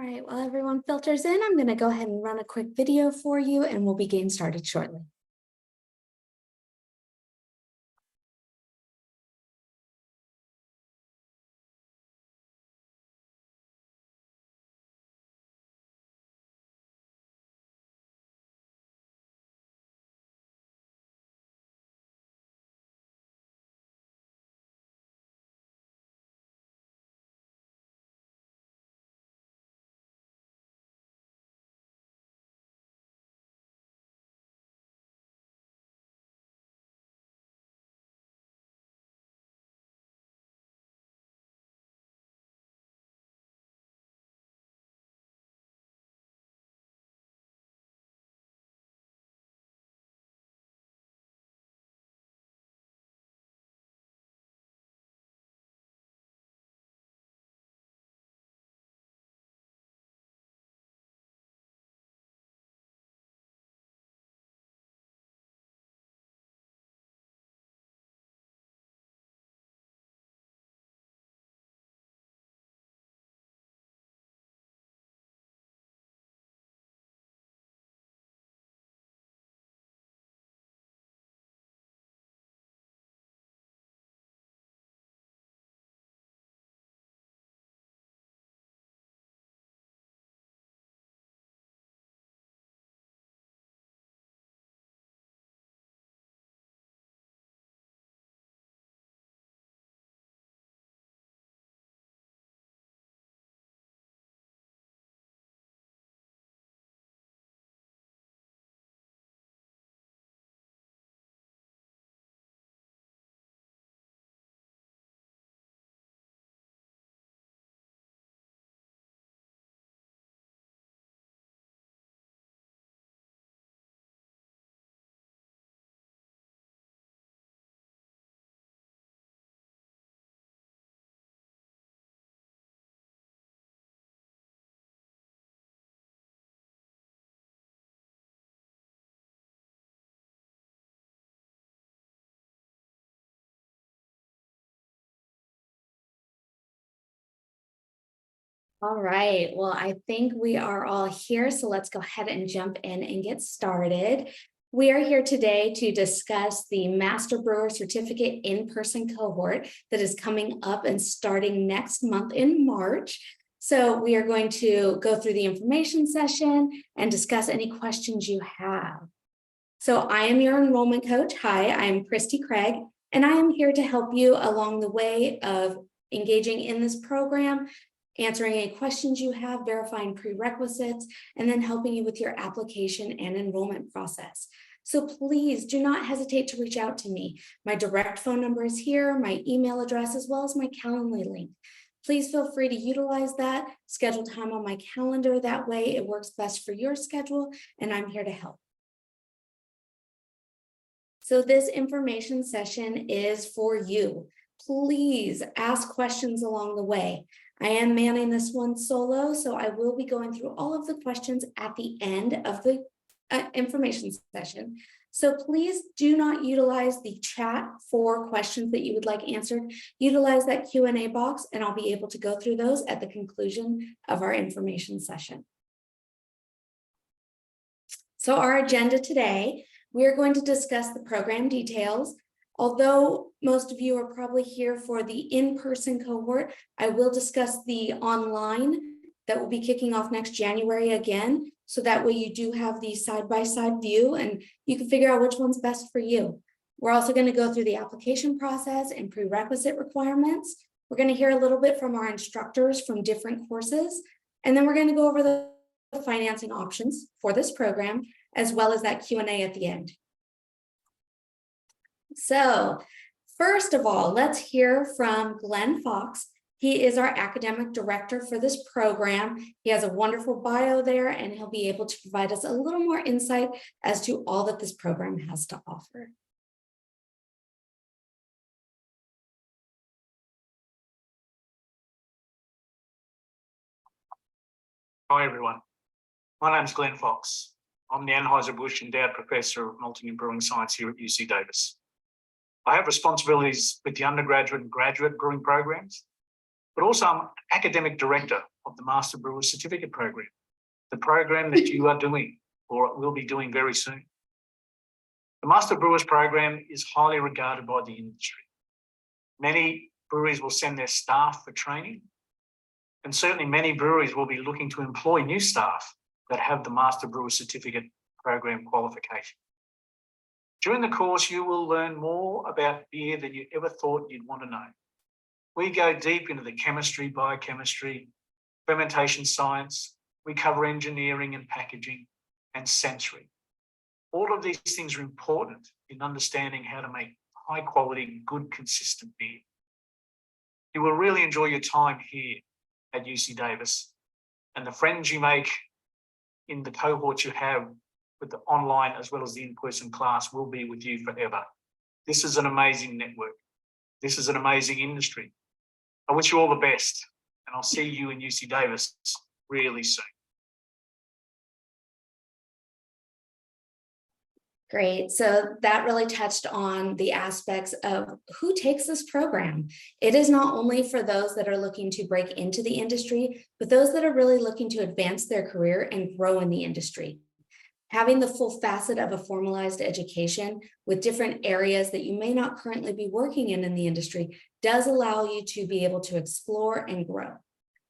right, while everyone filters in, I'm going to go ahead and run a quick video for you and we'll be getting started shortly. All right, well, I think we are all here, so let's go ahead and jump in and get started. We are here today to discuss the Master Brewer Certificate in-person cohort that is coming up and starting next month in March. So we are going to go through the information session and discuss any questions you have. So I am your enrollment coach. Hi, I'm Christy Craig, and I am here to help you along the way of engaging in this program, answering any questions you have, verifying prerequisites, and then helping you with your application and enrollment process. So please do not hesitate to reach out to me. My direct phone number is here, my email address, as well as my Calendly link. Please feel free to utilize that, schedule time on my calendar. That way it works best for your schedule, and I'm here to help. So this information session is for you. Please ask questions along the way. I am manning this one solo, so I will be going through all of the questions at the end of the information session. So please do not utilize the chat for questions that you would like answered. Utilize that Q&A box, and I'll be able to go through those at the conclusion of our information session. So our agenda today, we are going to discuss the program details. Although most of you are probably here for the in-person cohort, I will discuss the online that will be kicking off next January again. So that way you do have the side-by-side view and you can figure out which one's best for you. We're also going to go through the application process and prerequisite requirements. We're going to hear a little bit from our instructors from different courses. And then we're going to go over the financing options for this program, as well as that Q&A at the end. So first of all, let's hear from Glenn Fox. He is our academic director for this program. He has a wonderful bio there, and he'll be able to provide us a little more insight as to all that this program has to offer. Hi, everyone. My name's Glenn Fox. I'm the Anheuser-Busch Endowed Professor of Malting and Brewing Science here at UC Davis. I have responsibilities with the undergraduate and graduate brewing programs, but also I'm academic director of the Master Brewer Certificate Program, the program that you are doing or will be doing very soon. The Master Brewers Program is highly regarded by the industry. Many breweries will send their staff for training, and certainly many breweries will be looking to employ new staff that have the Master Brewer Certificate Program qualification. During the course, you will learn more about beer than you ever thought you'd want to know. We go deep into the chemistry, biochemistry, fermentation science. We cover engineering and packaging and sensory. All of these things are important in understanding how to make high quality, good, consistent beer. You will really enjoy your time here at UC Davis, and the friends you make in the cohorts you have with the online as well as the in-person class will be with you forever. This is an amazing network. This is an amazing industry. I wish you all the best, and I'll see you in UC Davis really soon. Great. So that really touched on the aspects of who takes this program. It is not only for those that are looking to break into the industry, but those that are really looking to advance their career and grow in the industry. Having the full facet of a formalized education with different areas that you may not currently be working in the industry does allow you to be able to explore and grow.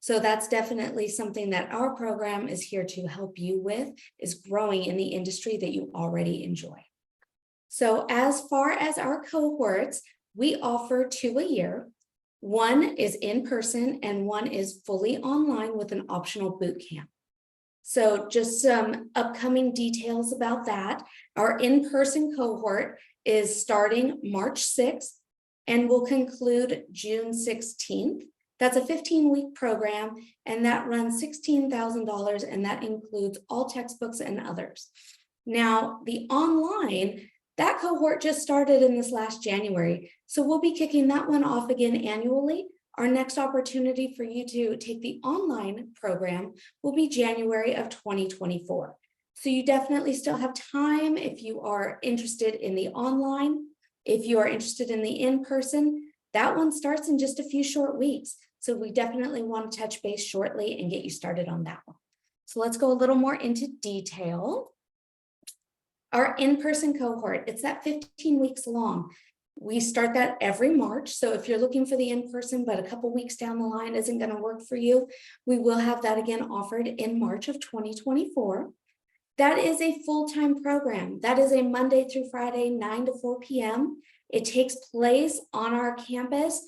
So that's definitely something that our program is here to help you with, is growing in the industry that you already enjoy. So as far as our cohorts, we offer 2 a year. One is in person and one is fully online with an optional boot camp. So just some upcoming details about that. Our in-person cohort is starting March 6th and will conclude June 16th. That's a 15-week program, and that runs $16,000, and that includes all textbooks and others. Now, the online, that cohort just started in this last January, so we'll be kicking that one off again annually. Our next opportunity for you to take the online program will be January of 2024. So you definitely still have time if you are interested in the online. If you are interested in the in-person, that one starts in just a few short weeks. So we definitely want to touch base shortly and get you started on that one. So let's go a little more into detail. Our in-person cohort, it's that 15 weeks long. We start that every March. So if you're looking for the in-person, but a couple weeks down the line isn't going to work for you, we will have that again offered in March of 2024. That is a full-time program. That is a Monday through Friday, 9 to 4 p.m. It takes place on our campus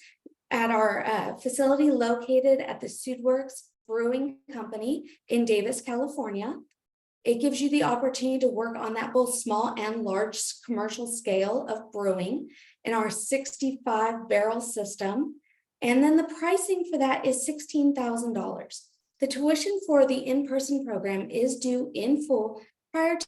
at our facility located at the Sudworks Brewing Company in Davis, California. It gives you the opportunity to work on that both small and large commercial scale of brewing in our 65 barrel system. And then the pricing for that is $16,000. The tuition for the in-person program is due in full prior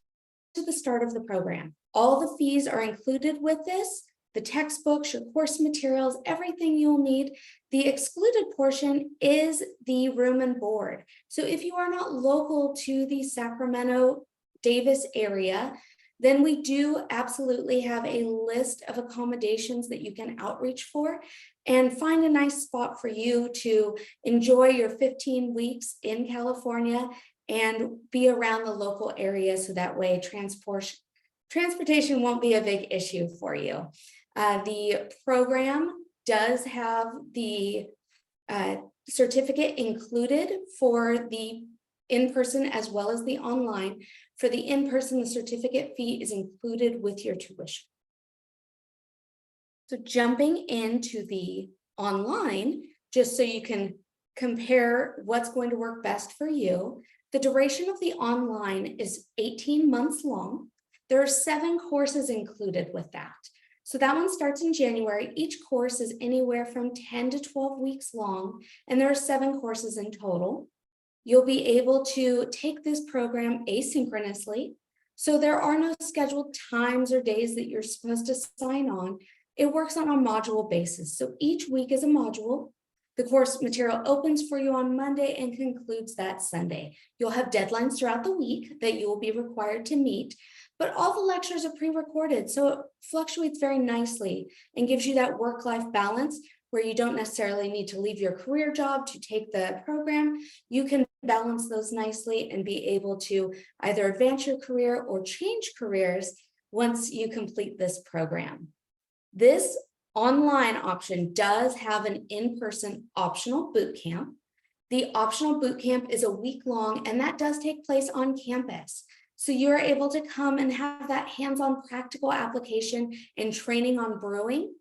to the start of the program. All the fees are included with this. The textbooks, your course materials, everything you'll need. The excluded portion is the room and board. So if you are not local to the Sacramento, Davis area, then we do absolutely have a list of accommodations that you can outreach for and find a nice spot for you to enjoy your 15 weeks in California and be around the local area. So that way transportation won't be a big issue for you. The program does have the certificate included for the in-person as well as the online. For the in-person, the certificate fee is included with your tuition. So jumping into the online, just so you can compare what's going to work best for you, the duration of the online is 18 months long. There are 7 courses included with that. So that one starts in January. Each course is anywhere from 10 to 12 weeks long, and there are 7 courses in total. You'll be able to take this program asynchronously. So there are no scheduled times or days that you're supposed to sign on. It works on a module basis. So each week is a module. The course material opens for you on Monday and concludes that Sunday. You'll have deadlines throughout the week that you will be required to meet, but all the lectures are pre-recorded. So it fluctuates very nicely and gives you that work-life balance where you don't necessarily need to leave your career job to take the program. You can balance those nicely and be able to either advance your career or change careers once you complete this program. This online option does have an in-person optional boot camp. The optional boot camp is a week long, and that does take place on campus. So you're able to come and have that hands-on practical application and training on brewing,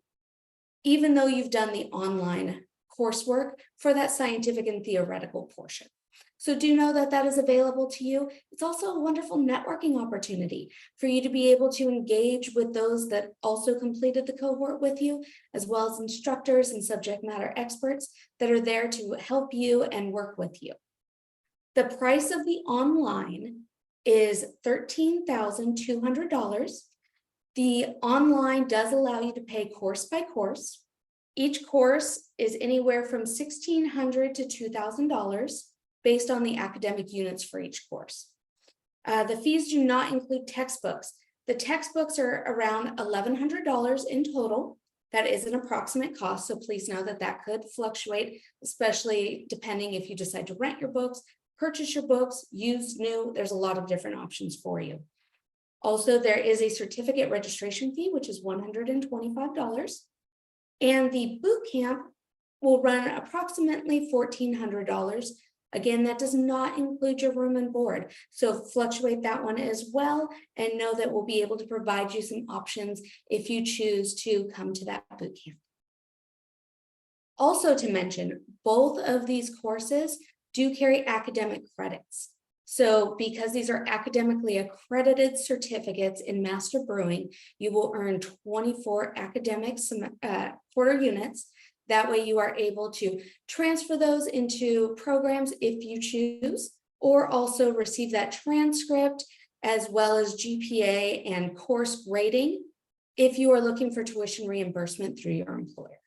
even though you've done the online coursework for that scientific and theoretical portion. So do know that that is available to you. It's also a wonderful networking opportunity for you to be able to engage with those that also completed the cohort with you, as well as instructors and subject matter experts that are there to help you and work with you. The price of the online is $13,200. The online does allow you to pay course by course. Each course is anywhere from $1,600 to $2,000 based on the academic units for each course. The fees do not include textbooks. The textbooks are around $1,100 in total. That is an approximate cost, so please know that that could fluctuate, especially depending if you decide to rent your books, purchase your books, used, new. There's a lot of different options for you. Also, there is a certificate registration fee, which is $125. And the boot camp will run approximately $1,400. Again, that does not include your room and board. So fluctuate that one as well, and know that we'll be able to provide you some options if you choose to come to that boot camp. Also to mention, both of these courses do carry academic credits. So because these are academically accredited certificates in Master Brewing, you will earn 24 academic quarter units. That way you are able to transfer those into programs if you choose, or also receive that transcript as well as GPA and course grading if you are looking for tuition reimbursement through your employer.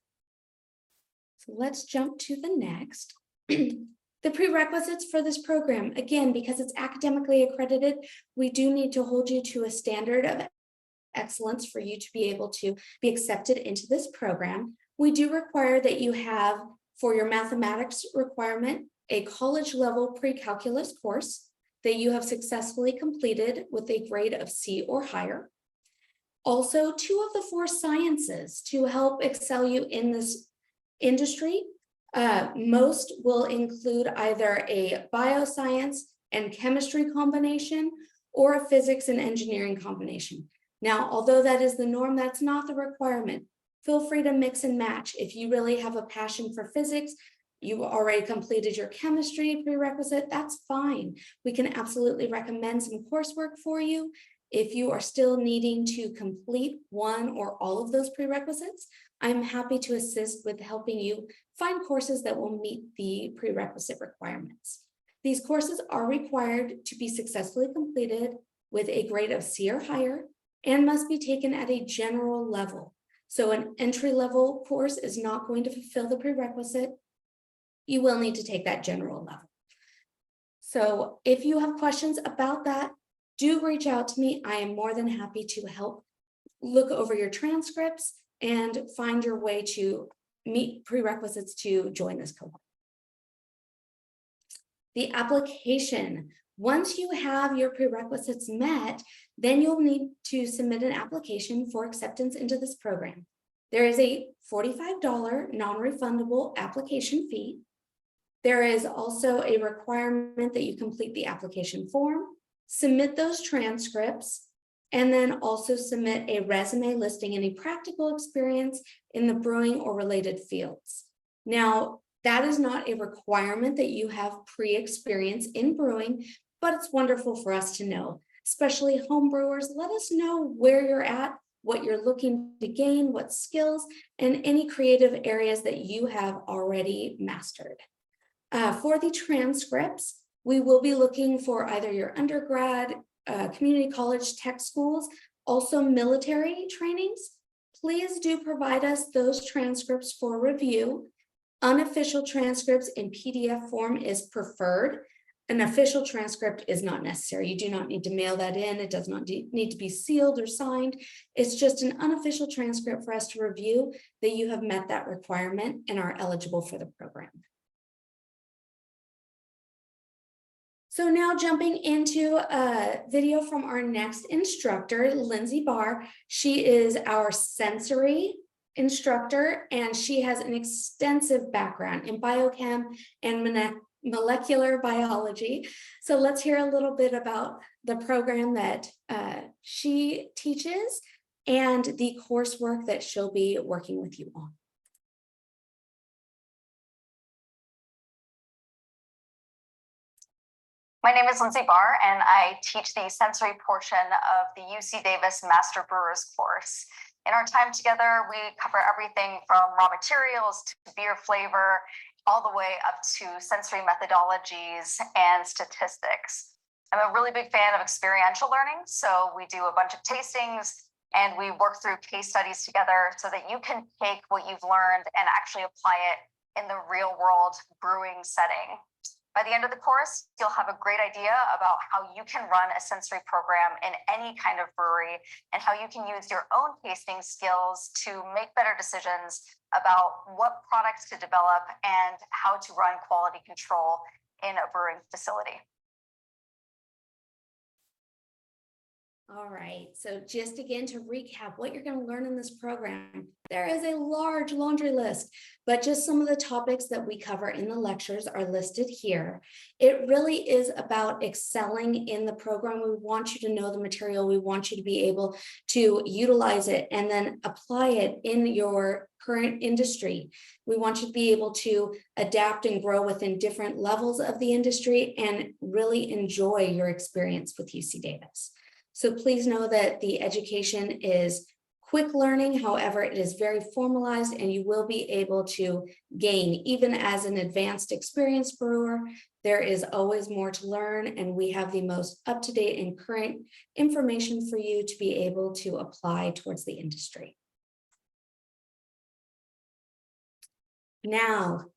So let's jump to the next. The prerequisites for this program, again, because it's academically accredited, we do need to hold you to a standard of excellence for you to be able to be accepted into this program. We do require that you have, for your mathematics requirement, a college level pre-calculus course that you have successfully completed with a grade of C or higher. Also, 2 of the 4 sciences to help excel you in this industry. Most will include either a bioscience and chemistry combination or a physics and engineering combination. Now, although that is the norm, that's not the requirement. Feel free to mix and match. If you really have a passion for physics, you already completed your chemistry prerequisite, that's fine. We can absolutely recommend some coursework for you. If you are still needing to complete one or all of those prerequisites, I'm happy to assist with helping you find courses that will meet the prerequisite requirements. These courses are required to be successfully completed with a grade of C or higher and must be taken at a general level. So an entry-level course is not going to fulfill the prerequisite. You will need to take that general level. So if you have questions about that, do reach out to me. I am more than happy to help look over your transcripts and find your way to meet prerequisites to join this cohort. The application. Once you have your prerequisites met, then you'll need to submit an application for acceptance into this program. There is a $45 non-refundable application fee. There is also a requirement that you complete the application form, submit those transcripts, and then also submit a resume listing any practical experience in the brewing or related fields. Now, that is not a requirement that you have pre-experience in brewing, but it's wonderful for us to know, especially home brewers. Let us know where you're at, what you're looking to gain, what skills, and any creative areas that you have already mastered. For the transcripts, we will be looking for either your undergrad, community college, tech schools, also military trainings. Please do provide us those transcripts for review. Unofficial transcripts in PDF form is preferred. An official transcript is not necessary. You do not need to mail that in. It does not need to be sealed or signed. It's just an unofficial transcript for us to review that you have met that requirement and are eligible for the program. So now jumping into a video from our next instructor, Lindsay Barr. She is our sensory instructor, and she has an extensive background in biochem and molecular biology. So let's hear a little bit about the program that she teaches and the coursework that she'll be working with you on. My name is Lindsay Barr, and I teach the sensory portion of the UC Davis Master Brewers course. In our time together, we cover everything from raw materials to beer flavor, all the way up to sensory methodologies and statistics. I'm a really big fan of experiential learning, so we do a bunch of tastings and we work through case studies together so that you can take what you've learned and actually apply it in the real world brewing setting. By the end of the course, you'll have a great idea about how you can run a sensory program in any kind of brewery and how you can use your own tasting skills to make better decisions about what products to develop and how to run quality control in a brewing facility. All right, so just again to recap what you're going to learn in this program, there is a large laundry list, but just some of the topics that we cover in the lectures are listed here. It really is about excelling in the program. We want you to know the material. We want you to be able to utilize it and then apply it in your current industry. We want you to be able to adapt and grow within different levels of the industry and really enjoy your experience with UC Davis. So please know that the education is quick learning. However, it is very formalized and you will be able to gain, even as an advanced experienced brewer. There is always more to learn, and we have the most up-to-date and current information for you to be able to apply towards the industry. Now,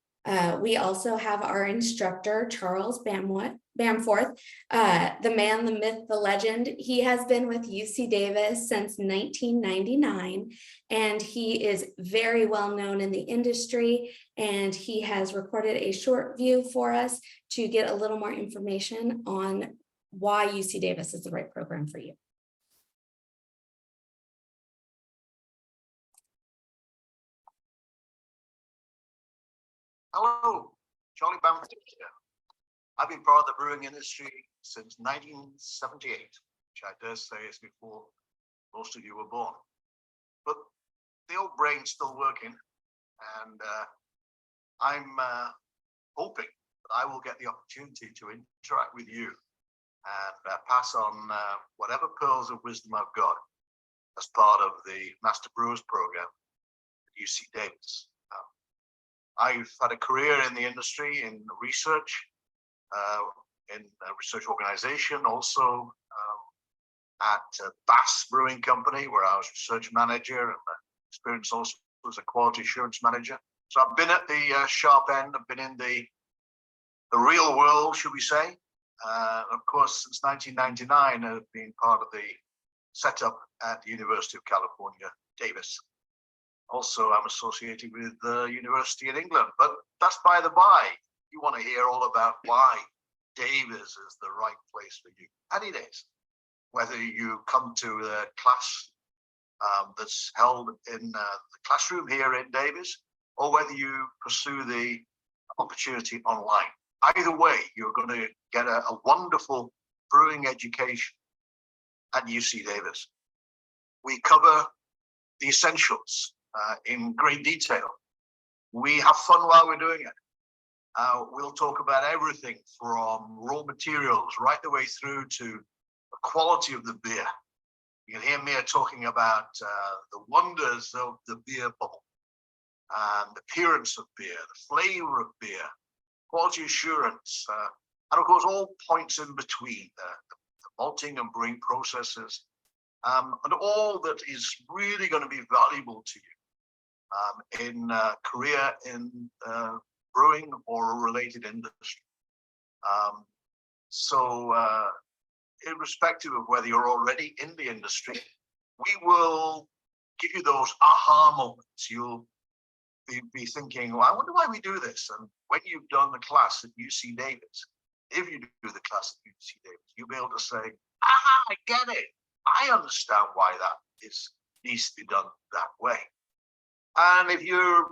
we also have our instructor, Charles Bamforth, the man, the myth, the legend. He has been with UC Davis since 1999, and he is very well known in the industry, and he has recorded a short view for us to get a little more information on why UC Davis is the right program for you. Hello, Charlie Bamforth here. I've been part of the brewing industry since 1978, which I dare say is before most of you were born. But the old brain's still working, and I'm hoping that I will get the opportunity to interact with you and pass on whatever pearls of wisdom I've got as part of the Master Brewers Program at UC Davis. I've had a career in the industry in research, in a research organization, also at Bass Brewing Company, where I was research manager and experienced also as a quality assurance manager. So I've been at the sharp end. I've been in the real world, should we say. Of course, since 1999, I've been part of the setup at the University of California, Davis. Also, I'm associated with the University in England, but that's by the by. You want to hear all about why Davis is the right place for you. And it is. Whether you come to the class that's held in the classroom here in Davis, or whether you pursue the opportunity online. Either way, you're going to get a wonderful brewing education at UC Davis. We cover the essentials in great detail. We have fun while we're doing it. We'll talk about everything from raw materials right the way through to the quality of the beer. You can hear me talking about the wonders of the beer bubble, the appearance of beer, the flavor of beer, quality assurance, and of course all points in between, the malting and brewing processes, and all that is really going to be valuable to you in career in brewing or a related industry. So irrespective of whether you're already in the industry, we will give you those aha moments. You'll be thinking, well, I wonder why we do this. And when you've done the class at UC Davis, if you do the class at UC Davis, you'll be able to say, I get it. I understand why that needs to be done that way. And if you're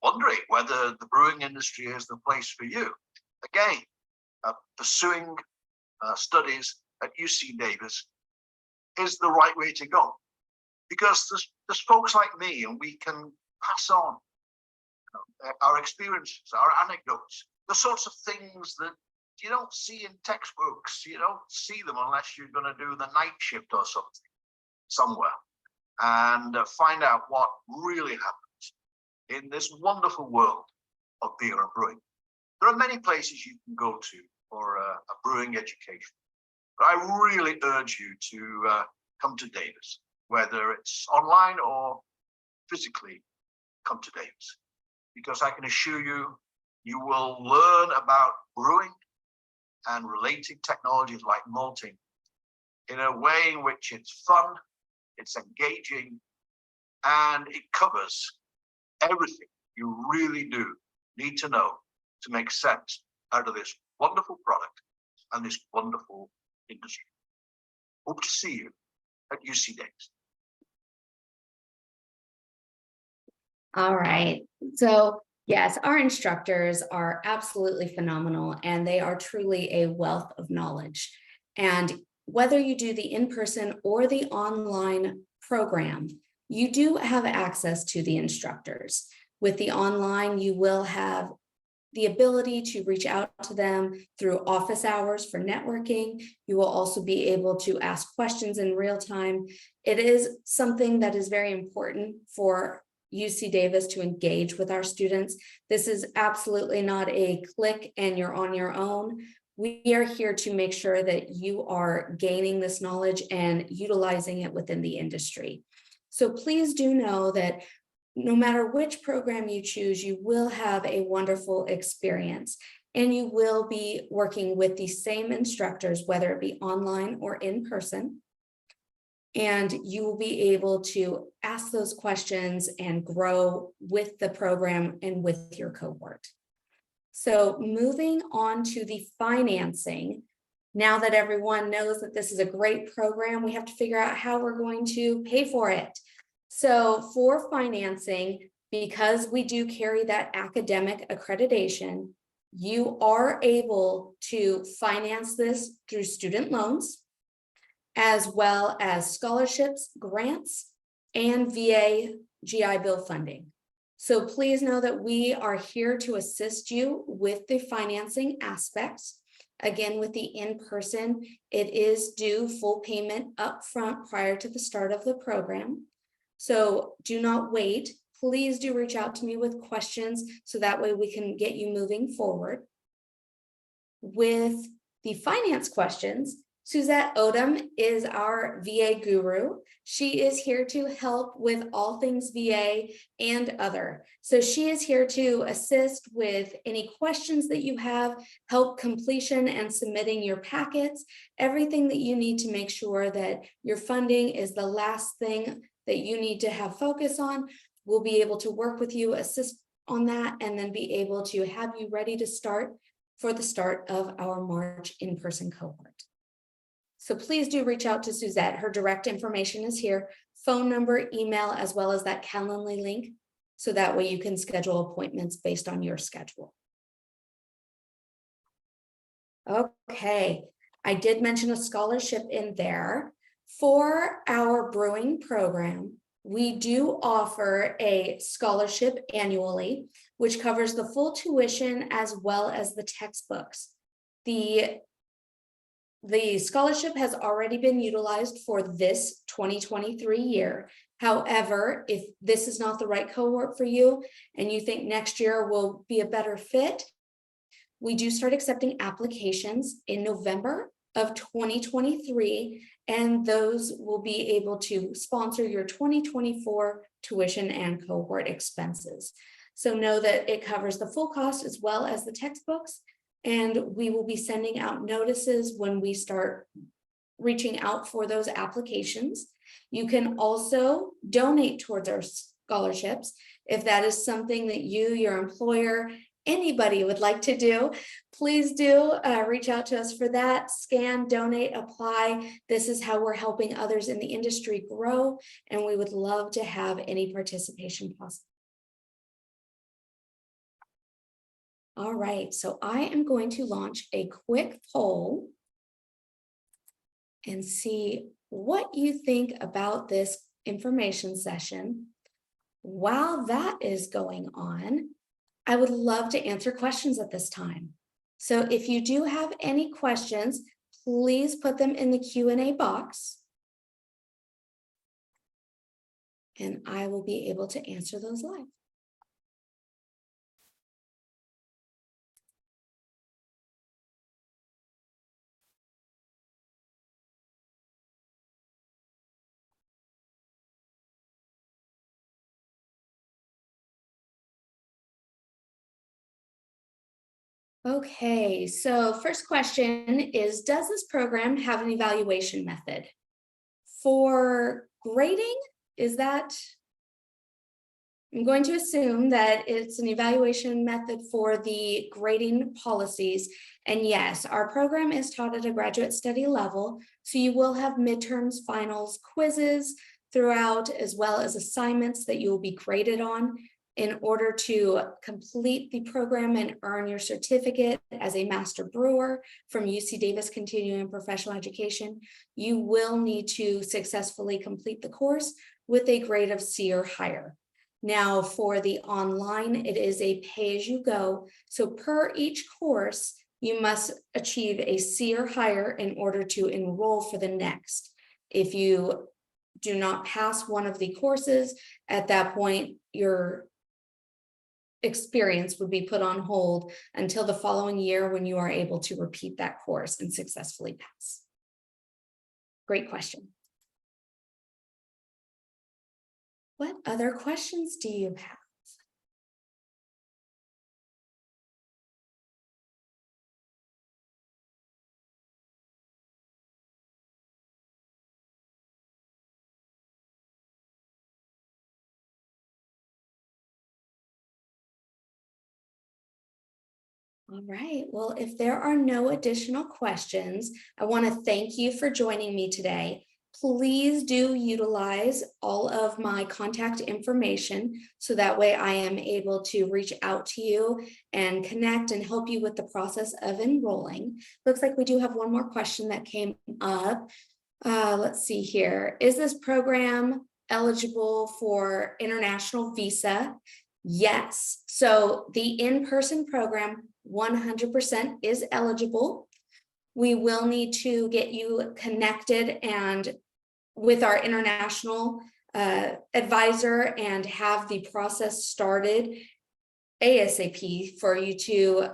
wondering whether the brewing industry is the place for you, again, pursuing studies at UC Davis is the right way to go, because there's folks like me, and we can pass on our experiences, our anecdotes, the sorts of things that you don't see in textbooks. You don't see them unless you're going to do the night shift or something somewhere, and find out what really happens in this wonderful world of beer and brewing. There are many places you can go to for a brewing education, but I really urge you to come to Davis, whether it's online or physically. Come to Davis, because I can assure you, you will learn about brewing and related technologies like malting in a way in which it's fun, it's engaging, and it covers everything you really do need to know to make sense out of this wonderful product and this wonderful industry. Hope to see you at UC Davis. All right. So yes, our instructors are absolutely phenomenal, and they are truly a wealth of knowledge. And whether you do the in-person or the online program, you do have access to the instructors. With the online, you will have the ability to reach out to them through office hours for networking. You will also be able to ask questions in real time. It is something that is very important for UC Davis to engage with our students. This is absolutely not a click and you're on your own. We are here to make sure that you are gaining this knowledge and utilizing it within the industry. So please do know that no matter which program you choose, you will have a wonderful experience, and you will be working with the same instructors, whether it be online or in person. And you will be able to ask those questions and grow with the program and with your cohort. So moving on to the financing, now that everyone knows that this is a great program, we have to figure out how we're going to pay for it. So for financing, because we do carry that academic accreditation, you are able to finance this through student loans, as well as scholarships, grants, and VA GI Bill funding. So please know that we are here to assist you with the financing aspects. Again, with the in-person, it is due full payment upfront prior to the start of the program. So do not wait. Please do reach out to me with questions so that way we can get you moving forward. With the finance questions, Suzette Odom is our VA guru. She is here to help with all things VA and other. So she is here to assist with any questions that you have, help completion and submitting your packets, everything that you need to make sure that your funding is the last thing that you need to have focus on. We'll be able to work with you, assist on that, and then be able to have you ready to start for the start of our March in-person cohort. So please do reach out to Suzette. Her direct information is here, phone number, email, as well as that Calendly link. So that way you can schedule appointments based on your schedule. Okay, I did mention a scholarship in there. For our brewing program, we do offer a scholarship annually, which covers the full tuition as well as the textbooks. The scholarship has already been utilized for this 2023 year. However, if this is not the right cohort for you and you think next year will be a better fit, we do start accepting applications in November of 2023, and those will be able to sponsor your 2024 tuition and cohort expenses. So know that it covers the full cost as well as the textbooks. and we will be sending out notices when we start reaching out for those applications. You can also donate towards our scholarships if that is something that you, your employer, anybody would like to do. Please do reach out to us for that. Scan, donate, apply. This is how we're helping others in the industry grow, and we would love to have any participation possible. All right, so I am going to launch a quick poll and see what you think about this information session. While that is going on, I would love to answer questions at this time. So if you do have any questions, please put them in the Q&A box, and I will be able to answer those live. Okay, so first question is, does this program have an evaluation method? For grading, I'm going to assume that it's an evaluation method for the grading policies. And yes, our program is taught at a graduate study level, so you will have midterms, finals, quizzes throughout, as well as assignments that you will be graded on. In order to complete the program and earn your certificate as a Master Brewer from UC Davis Continuing Professional Education, you will need to successfully complete the course with a grade of C or higher. Now, for the online, it is a pay-as-you-go. So per each course, you must achieve a C or higher in order to enroll for the next. If you do not pass one of the courses, at that point, your experience would be put on hold until the following year when you are able to repeat that course and successfully pass. Great question. What other questions do you have? All right, well, if there are no additional questions, I want to thank you for joining me today. Please do utilize all of my contact information so that way I am able to reach out to you and connect and help you with the process of enrolling. Looks like we do have one more question that came up. Let's see here. Is this program eligible for international visa? Yes. So the in-person program 100% is eligible. We will need to get you connected and with our international advisor and have the process started ASAP for you to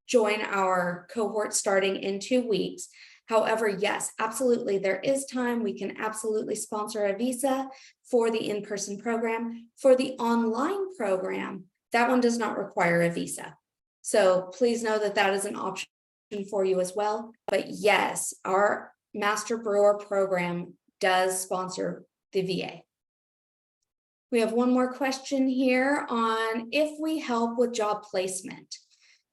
join our cohort starting in 2 weeks. However, yes, absolutely, there is time. We can absolutely sponsor a visa for the in-person program. For the online program, that one does not require a visa. So please know that that is an option for you as well. But yes, our Master Brewer program does sponsor the VA. We have one more question here on if we help with job placement.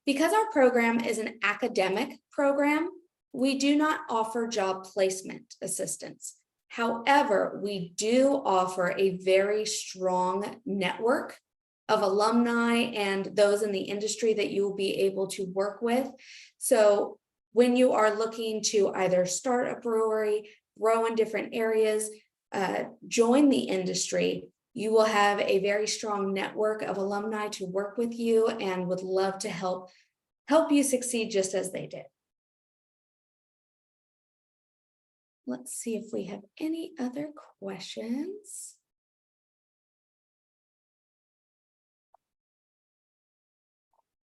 Because our program is an academic program, we do not offer job placement assistance. However, we do offer a very strong network of alumni and those in the industry that you will be able to work with. So when you are looking to either start a brewery, grow in different areas, join the industry, you will have a very strong network of alumni to work with you and would love to help you succeed just as they did. Let's see if we have any other questions.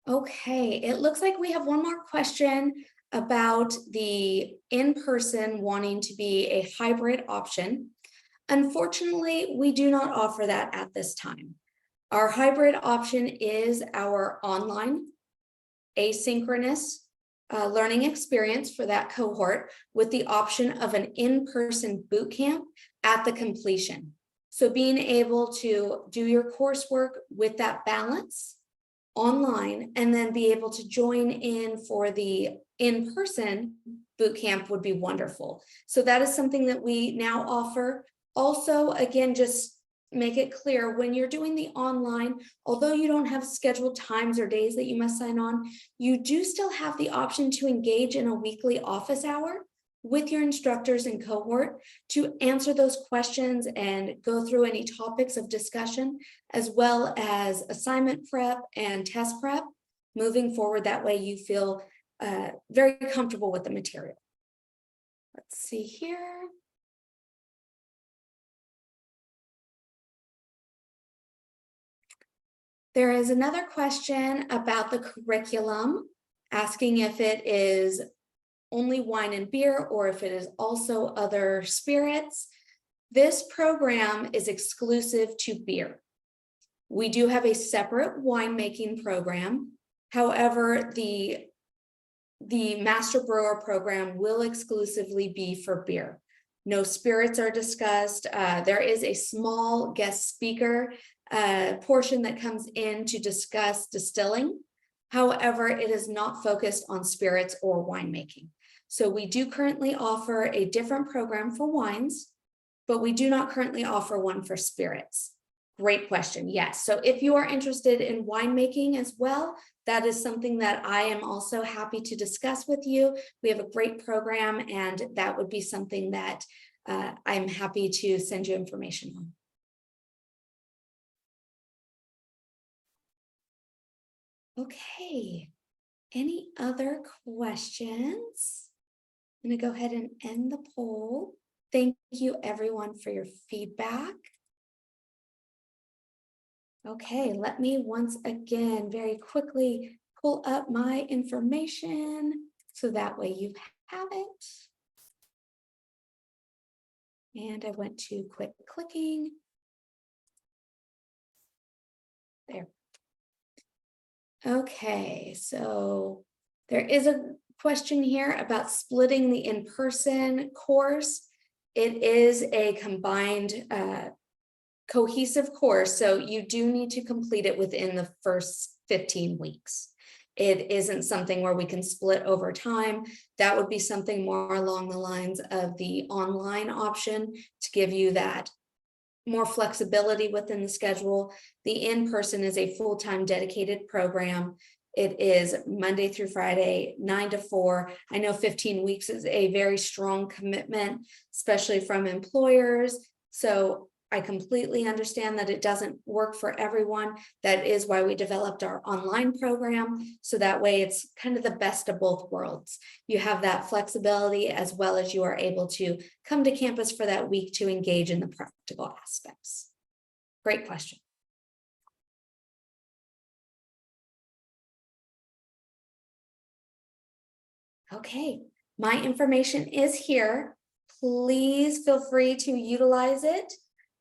Okay, it looks like we have one more question about the in-person wanting to be a hybrid option. Unfortunately, we do not offer that at this time. Our hybrid option is our online asynchronous learning experience for that cohort with the option of an in-person boot camp at the completion. So being able to do your coursework with that balance online and then be able to join in for the in-person boot camp would be wonderful. So that is something that we now offer. Also, again, just make it clear when you're doing the online, although you don't have scheduled times or days that you must sign on, you do still have the option to engage in a weekly office hour with your instructors and cohort to answer those questions and go through any topics of discussion, as well as assignment prep and test prep moving forward. That way you feel very comfortable with the material. Let's see here. There is another question about the curriculum, asking if it is only wine and beer or if it is also other spirits. This program is exclusive to beer. We do have a separate winemaking program. However, the Master Brewer program will exclusively be for beer. No spirits are discussed. There is a small guest speaker portion that comes in to discuss distilling. However, it is not focused on spirits or winemaking. So we do currently offer a different program for wines, but we do not currently offer one for spirits. Great question. Yes. So if you are interested in winemaking as well, that is something that I am also happy to discuss with you. We have a great program, and that would be something that I'm happy to send you information on. Okay. Any other questions? I'm going to go ahead and end the poll. Thank you everyone for your feedback. Okay, let me once again very quickly pull up my information so that way you have it. And I went to quit clicking. There. Okay, so there is a question here about splitting the in-person course. It is a combined cohesive course, so you do need to complete it within the first 15 weeks. It isn't something where we can split over time. That would be something more along the lines of the online option to give you that more flexibility within the schedule. The in-person is a full-time dedicated program. It is Monday through Friday, 9 to 4. I know 15 weeks is a very strong commitment, especially from employers. So I completely understand that it doesn't work for everyone. That is why we developed our online program. So that way it's kind of the best of both worlds. You have that flexibility as well as you are able to come to campus for that week to engage in the practical aspects. Great question. Okay, my information is here. Please feel free to utilize it.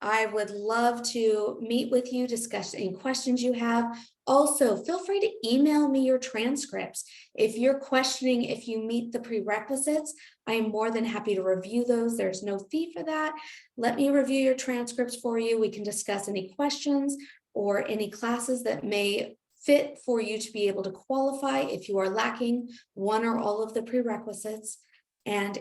I would love to meet with you, discuss any questions you have. Also, feel free to email me your transcripts. If you're questioning if you meet the prerequisites, I am more than happy to review those. There's no fee for that. Let me review your transcripts for you. We can discuss any questions or any classes that may fit for you to be able to qualify if you are lacking one or all of the prerequisites. And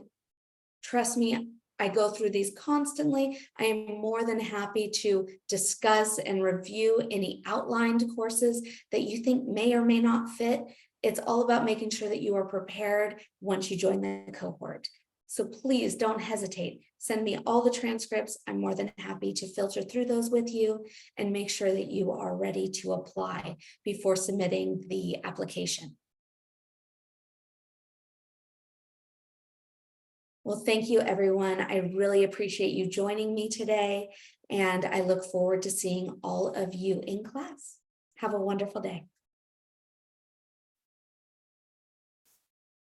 trust me, I go through these constantly. I am more than happy to discuss and review any outlined courses that you think may or may not fit. It's all about making sure that you are prepared once you join the cohort. So please don't hesitate. Send me all the transcripts. I'm more than happy to filter through those with you and make sure that you are ready to apply before submitting the application. Well, thank you, everyone. I really appreciate you joining me today, and I look forward to seeing all of you in class. Have a wonderful day.